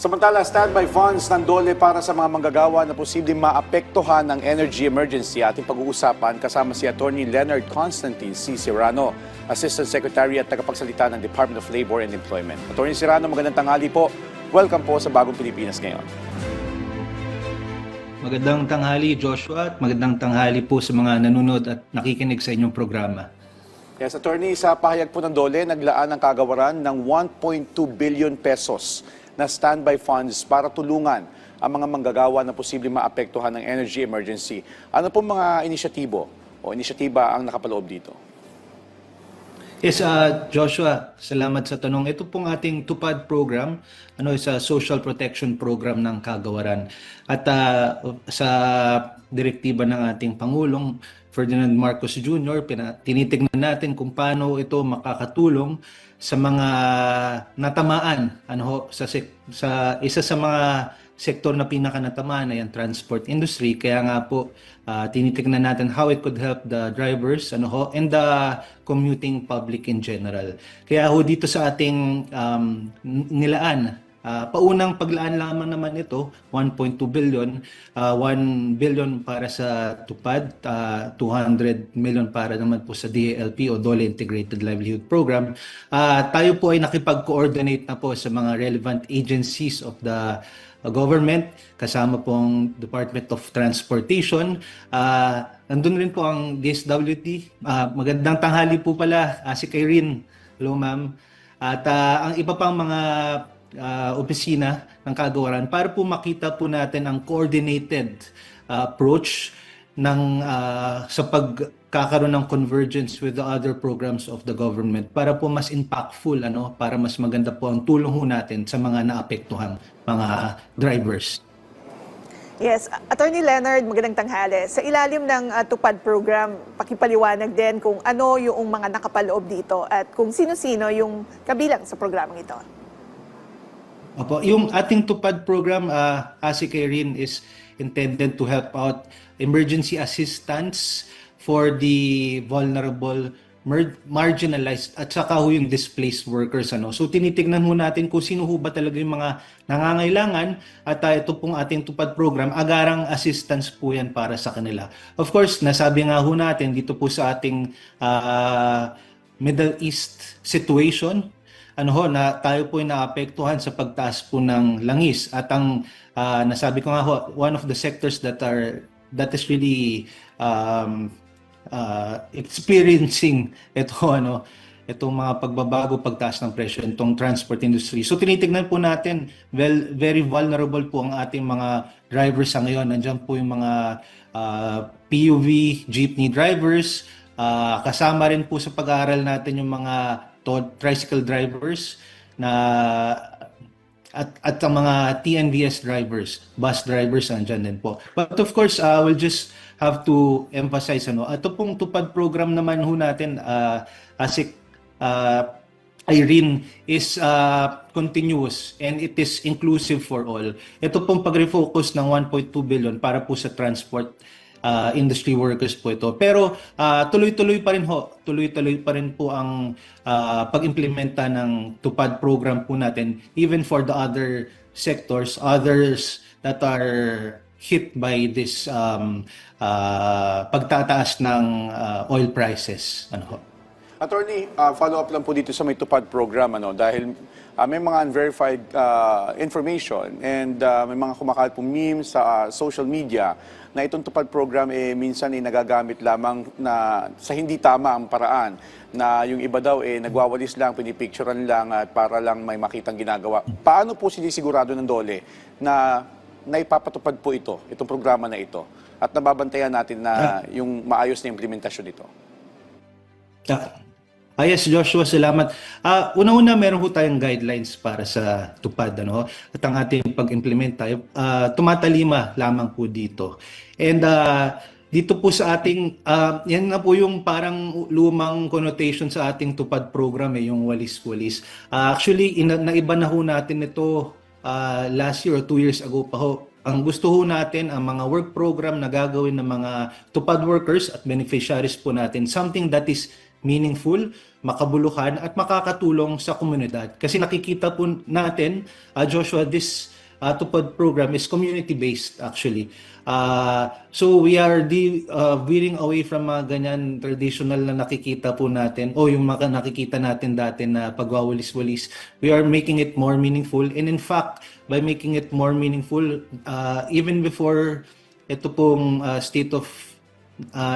Samantala, standby funds ng DOLE para sa mga manggagawa na posibleng maapektuhan ng energy emergency. Ating pag-uusapan kasama si Attorney Leonard Constantine C. Serrano, Assistant Secretary at tagapagsalita ng Department of Labor and Employment. Attorney Serrano, magandang tanghali po. Welcome po sa Bagong Pilipinas ngayon. Magandang tanghali, Joshua, at magandang tanghali po sa mga nanonood at nakikinig sa inyong programa. Yes, Attorney, sa pahayag po ng DOLE, naglaan ang kagawaran ng 1.2 billion pesos na standby funds para tulungan ang mga manggagawa na posibleng maapektuhan ng energy emergency. Ano po mga inisyatibo o inisyatiba ang nakapaloob dito? Yes, Joshua, salamat sa tanong. Ito pong ating TUPAD program, is a social protection program ng kagawaran. At sa direktiba ng ating Pangulong Ferdinand Marcos Jr., tinitignan natin kung paano ito makakatulong sa mga natamaan sa isa sa mga sektor na pinakanatamaan ay ang transport industry. Kaya nga po tinitignan natin how it could help the drivers and the commuting public in general. Kaya dito sa ating nilaan, paunang paglaan lamang naman ito, 1.2 billion, 1 billion para sa TUPAD, 200 million para naman po sa DALP o DOLE Integrated Livelihood Program. Tayo po ay nakipag-coordinate na po sa mga relevant agencies of the government, kasama pong Department of Transportation. Nandun rin po ang DSWD. Magandang tanghali po pala, si Kyrene. Hello, ma'am. At ang iba pang mga opisina ng kagawaran para po makita po natin ang coordinated approach sa pagkakaroon ng convergence with the other programs of the government para po mas impactful, para mas maganda po ang tulong natin sa mga naapektuhang mga drivers. Yes, Attorney Leonard, magandang tanghali. Sa ilalim ng TUPAD program, pakipaliwanag din kung ano yung mga nakapaloob dito at kung sino-sino yung kabilang sa programang ito. Opo, yung ating TUPAD program, ASI Kyrene, is intended to help out emergency assistance for the vulnerable, marginalized, at saka yung displaced workers. So tinitignan natin kung sino ba talaga yung mga nangangailangan at ito pong ating TUPAD program, agarang assistance po yan para sa kanila. Of course, nasabi nga natin dito po sa ating Middle East situation, na tayo po ay naapektuhan sa pagtaas po ng langis at ang nasabi ko nga one of the sectors that is really experiencing itong mga pagbabago, pagtaas ng presyo itong transport industry. So tinitingnan po natin, very vulnerable po ang ating mga drivers sa ngayon. Nandiyan po yung mga PUV, jeepney drivers, kasama rin po sa pag-aaral natin yung mga tricycle drivers at ang mga TNVS drivers, bus drivers, andyan din po. But of course, we'll just have to emphasize, ito pong TUPAD program naman natin, ASIC Kyrene, is continuous and it is inclusive for all. Ito pong pag-refocus ng 1.2 billion para po sa transport industry workers po ito. Pero tuloy-tuloy pa rin po ang pag-implementa ng TUPAD program po natin even for the other sectors, others that are hit by this pagtataas ng oil prices. Attorney, follow-up lang po dito sa may TUPAD program, dahil may mga unverified information and may mga kumakalat po memes sa social media na itong TUPAD program minsan nagagamit lamang na sa hindi tama ang paraan, na yung iba daw nagwawalis lang, pinipicturean lang at para lang may makitang ginagawa. Paano po sinisigurado ng DOLE na naipapatupad po itong programa na ito at nababantayan natin na yung maayos na implementasyon nito? Yes, Joshua, salamat. Una-una, meron po tayong guidelines para sa TUPAD. At ang ating pag-implement tayo, tumatalima lamang po dito. And dito po sa ating, yan na po yung parang lumang connotation sa ating TUPAD program, yung walis-walis. Actually, naiba na natin ito last year or 2 years ago pa . Ang gusto natin, ang mga work program na gagawin ng mga TUPAD workers at beneficiaries po natin, something that is meaningful, makabuluhan at makakatulong sa komunidad. Kasi nakikita po natin, Joshua, this tupad program is community-based actually. So we are veering away from mga ganyan traditional na nakikita po natin o yung mga nakikita natin dati na pagwawalis-walis. We are making it more meaningful, and in fact, by making it more meaningful, even before ito pong state of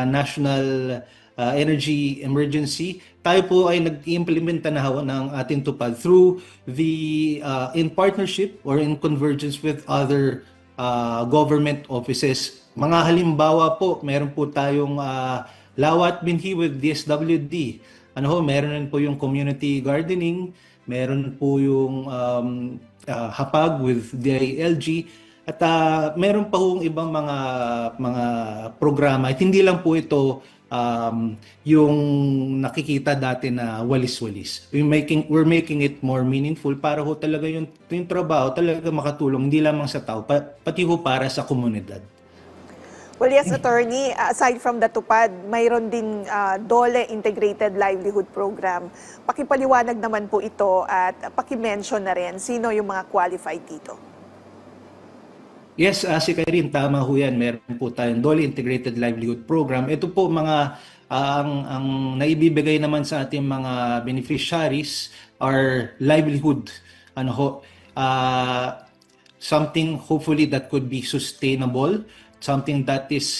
national energy emergency, tayo po ay nag-implementa na ho ng ating tupad through the in partnership or in convergence with other government offices. Mga halimbawa po, meron po tayong Lawat Binhi with DSWD. Meron rin po yung community gardening, meron po yung Hapag with DILG, at meron pa hong ibang mga programa. At hindi lang po ito yung nakikita dati na walis-walis. We're making it more meaningful para ho talaga yung trabaho talaga makatulong hindi lamang sa tao, pati ho para sa komunidad. Well, yes, Attorney, aside from the tupad, mayroon din DOLE Integrated Livelihood Program. Pakipaliwanag naman po ito at pakimension na rin sino yung mga qualified dito. Yes, si Kyrene, tama ho yan. Meron po tayong DOLE Integrated Livelihood Program. Ito po ang naibibigay naman sa ating mga beneficiaries are livelihood. Something hopefully that could be sustainable, something that is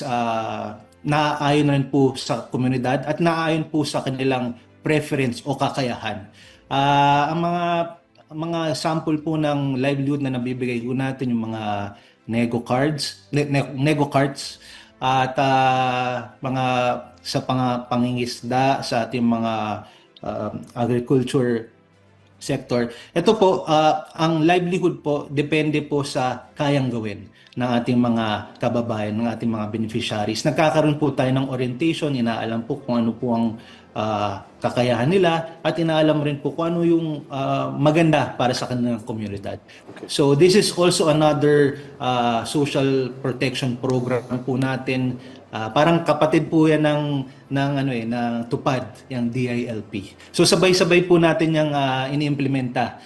naaayon na rin po sa komunidad at naaayon po sa kanilang preference o kakayahan. Ang mga sample po ng livelihood na nabibigay po natin yung mga nego cards at mga sa pangingisda sa ating mga agriculture sector. Ito po, ang livelihood po depende po sa kayang gawin ng ating mga kababayan, ng ating mga beneficiaries. Nagkakaroon po tayo ng orientation, inaalam po kung ano po ang kakayahan nila at inaalam rin po kung ano yung maganda para sa kanilang komunidad. Okay. So this is also another social protection program po natin. Parang kapatid po yan ng tupad, yung DILP. So sabay-sabay po natin yung iniimplementa,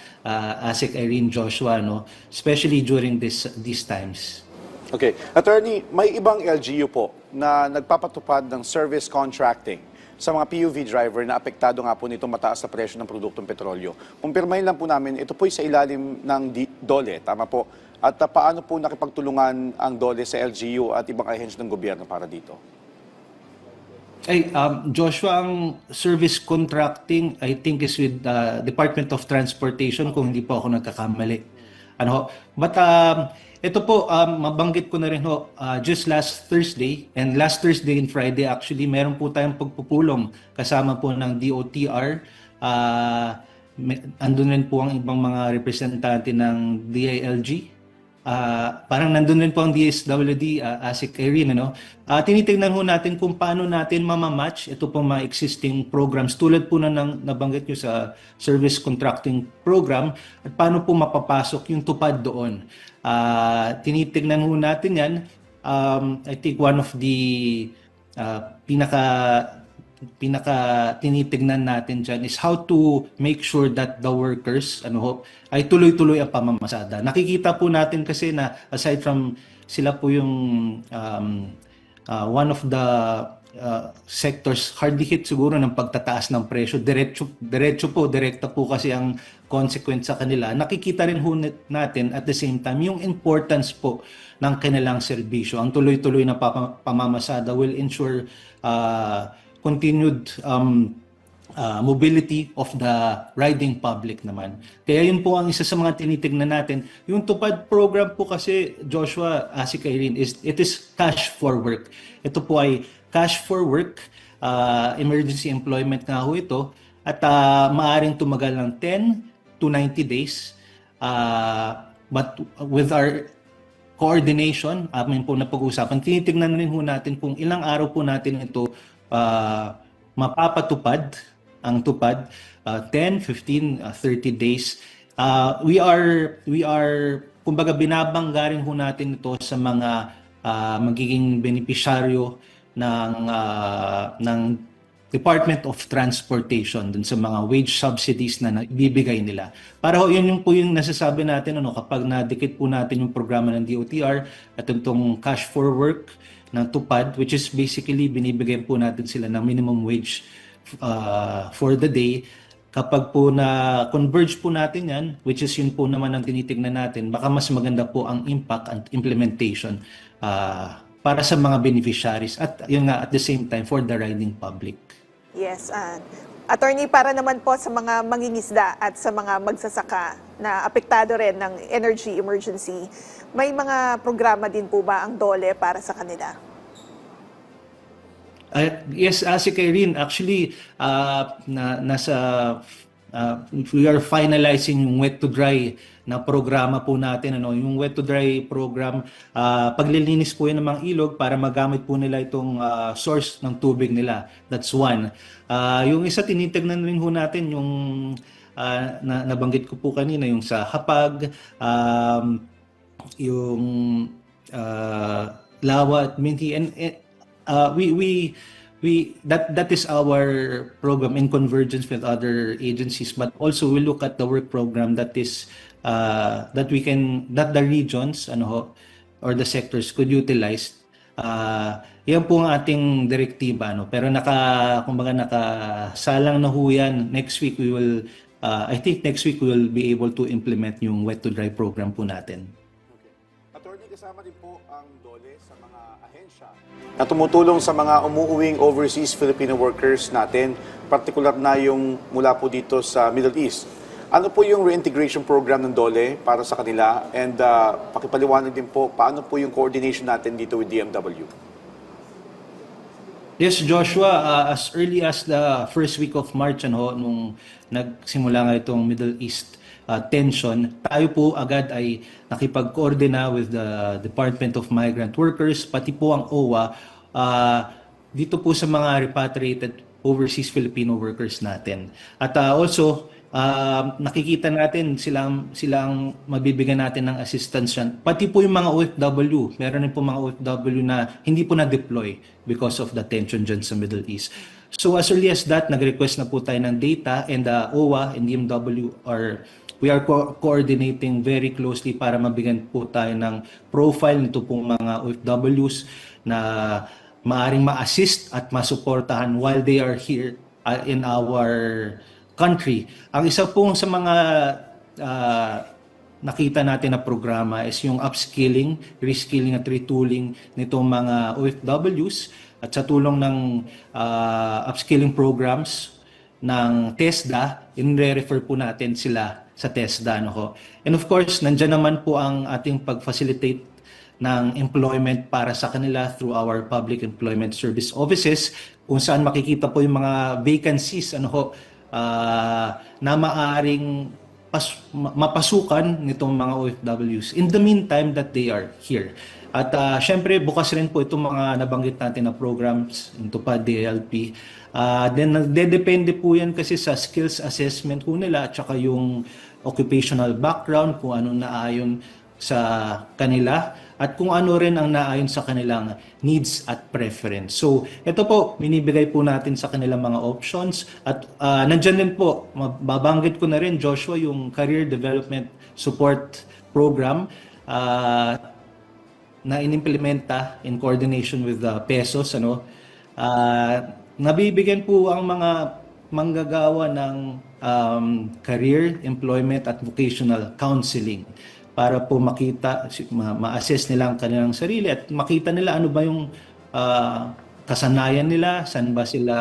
Asik, Irene, Joshua, especially during these times. Okay. Attorney, may ibang LGU po na nagpapatupad ng service contracting sa mga PUV driver na apektado nga po nitong mataas na presyo ng produktong petrolyo. Kumpirmahin lang po namin, ito po'y sa ilalim ng DOLE, tama po? At paano po nakipagtulungan ang DOLE sa LGU at ibang ahensya ng gobyerno para dito? Joshua, ang service contracting, I think is with the Department of Transportation, kung hindi po ako nagkakamali. But ito po, mabanggit ko na rin just last Thursday and Friday actually, meron po tayong pagpupulong kasama po ng DOTR. Andun rin po ang ibang mga representante ng DILG. Parang nandun rin po ang DSWD, Asik, Irene. Tinitingnan ho natin kung paano natin mamamatch ito pong mga existing programs tulad po na nabanggit nyo sa service contracting program at paano po mapapasok yung tupad doon. Tinitingnan ho natin yan. I think one of the pinaka tinitignan natin dyan is how to make sure that the workers ay tuloy-tuloy ang pamamasada. Nakikita po natin kasi na aside from sila po yung one of the sectors hardly hit siguro ng pagtataas ng presyo. Direkta po kasi ang consequence sa kanila. Nakikita rin ho natin at the same time yung importance po ng kanilang serbisyo. Ang tuloy-tuloy na pamamasada will ensure continued mobility of the riding public naman. Kaya yun po ang isa sa mga tinitignan natin. Yung tupad program po kasi, Joshua, Asik, Irene, it is cash for work. Ito po ay cash for work, emergency employment nga ho ito, at maaring tumagal ng 10 to 90 days. But with our coordination, amin po na pag-uusapan, tinitignan rin ho natin kung ilang araw po natin ito mapapatupad ang tupad, 10, 15, 30 days. We are kumbaga binabangga rin ho natin ito sa mga magiging benepisyaryo ng Department of Transportation dun sa mga wage subsidies na ibibigay nila. Para ho, yun yung po yung nasasabi natin kapag nadikit po natin yung programa ng DOTR at itong cash for work ng TUPAD, which is basically binibigyan po natin sila ng minimum wage for the day. Kapag po na converge po natin yan, which is yun po naman ang tinitignan natin, baka mas maganda po ang impact and implementation para sa mga beneficiaries at yun nga at the same time for the riding public. Yes, Attorney, para naman po sa mga mangingisda at sa mga magsasaka na apektado rin ng energy emergency, may mga programa din po ba ang DOLE para sa kanila? Yes, si Kyrene, actually, we are finalizing yung wet to dry na programa po natin. Yung wet to dry program, paglilinis po yan ng mga ilog para magamit po nila itong source ng tubig nila. That's one. Yung isa, tinitignan rin ho natin yung nabanggit ko po kanina, yung sa Hapag, yung Lawa at Minti, and that is our program in convergence with other agencies, but also we look at the work program that is that the regions or the sectors could utilize. Yan po ang ating direktiba, pero nakasalang na ho yan. Next week we will I think next week we will be able to implement yung wet to dry program po natin. Attorney, kasama din po ang DOLE sa mga ahensya na tumutulong sa mga umuuwing overseas Filipino workers natin, partikular na yung mula po dito sa Middle East. Ano po yung reintegration program ng DOLE para sa kanila? And pakipaliwanag din po, paano po yung coordination natin dito with DMW? Yes, Joshua, as early as the first week of March, nung nagsimula nga itong Middle East tension, tayo po agad ay nakipag-coordinate with the Department of Migrant Workers, pati po ang OWA, dito po sa mga repatriated overseas Filipino workers natin. At also, nakikita natin silang mabibigyan natin ng assistance yan. Pati po yung mga OFW, meron din po mga OFW na hindi po na-deploy because of the tension dyan sa Middle East. So as early as that, nag-request na po tayo ng data, and OWA and DMW we are coordinating very closely para mabigyan po tayo ng profile nito pong mga OFWs na maaring ma-assist at masuportahan while they are here in our country. Ang isa pong sa mga nakita natin na programa is yung upskilling, reskilling at retooling nitong mga OFWs, at sa tulong ng upskilling programs ng TESDA, in-refer po natin sila sa TESDA. And of course, nandyan naman po ang ating pag-facilitate ng employment para sa kanila through our public employment service offices, kung saan makikita po yung mga vacancies na maaring mapasukan nitong mga OFWs in the meantime that they are here. At syempre, bukas rin po itong mga nabanggit natin na programs into TUPAD, DLP. Then, depende po yan kasi sa skills assessment po nila at saka yung occupational background, kung ano naayon sa kanila at kung ano rin ang naayon sa kanilang needs at preference. So, ito po, binibigay po natin sa kanilang mga options at nandyan din po, babanggit ko na rin, Joshua, yung Career Development Support Program na inimplementa in coordination with the PESOS. Nabibigyan po ang mga manggagawa ng career, employment at vocational counseling para po makita, ma-assess nila ang kanilang sarili at makita nila ano ba yung kasanayan nila, saan ba sila,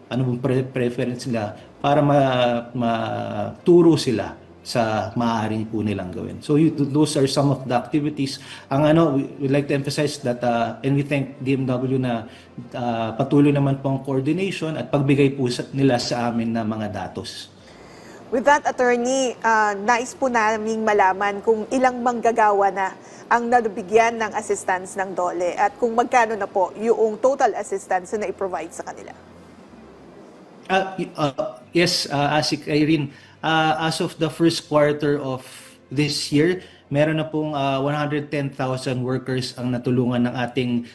ano bang preference nila para maturo sila sa maaaring po nilang gawin. So those are some of the activities. We like to emphasize that and we thank DMW na patuloy naman po ang coordination at pagbigay po nila sa amin na mga datos. With that, Attorney, nais po naming malaman kung ilang manggagawa na ang nabigyan ng assistance ng DOLE at kung magkano na po yung total assistance na i-provide sa kanila. Yes, Asik Irene. As of the first quarter of this year, meron na pong 110,000 workers ang natulungan ng ating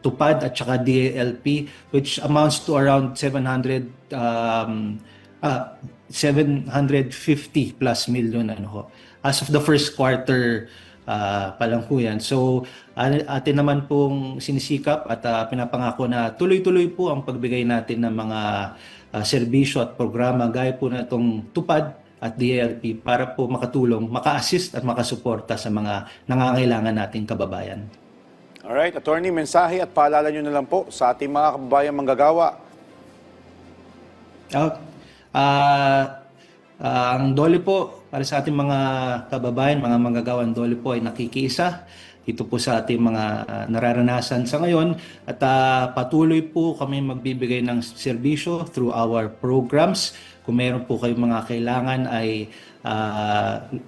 TUPAD at saka DALP, which amounts to around 750 plus million ano ho. As of the first quarter pa lang po yan. So atin naman pong sinisikap at pinapangako na tuloy-tuloy po ang pagbigay natin ng mga serbisyo at programa gaya po na itong TUPAD at DALP para po makatulong, maka-assist at makasuporta sa mga nangangailangan nating kababayan. Alright, Attorney, mensahe at paalala nyo na lang po sa ating mga kababayang manggagawa. Ang DOLE po, para sa ating mga kababayan, mga manggagawang DOLE po ay nakikiisa dito po sa ating mga nararanasan sa ngayon at patuloy po kami magbibigay ng serbisyo through our programs. Kung meron po kayong mga kailangan ay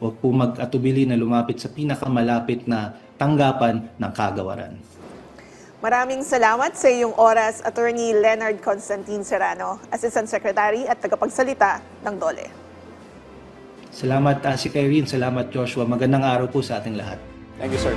huwag po mag-atubili na lumapit sa pinakamalapit na tanggapan ng kagawaran. Maraming salamat sa iyong oras, Attorney Leonard Constantine Serrano, Assistant Secretary at tagapagsalita ng DOLE. Salamat si Kyrene, salamat Joshua. Magandang araw po sa ating lahat. Thank you, sir.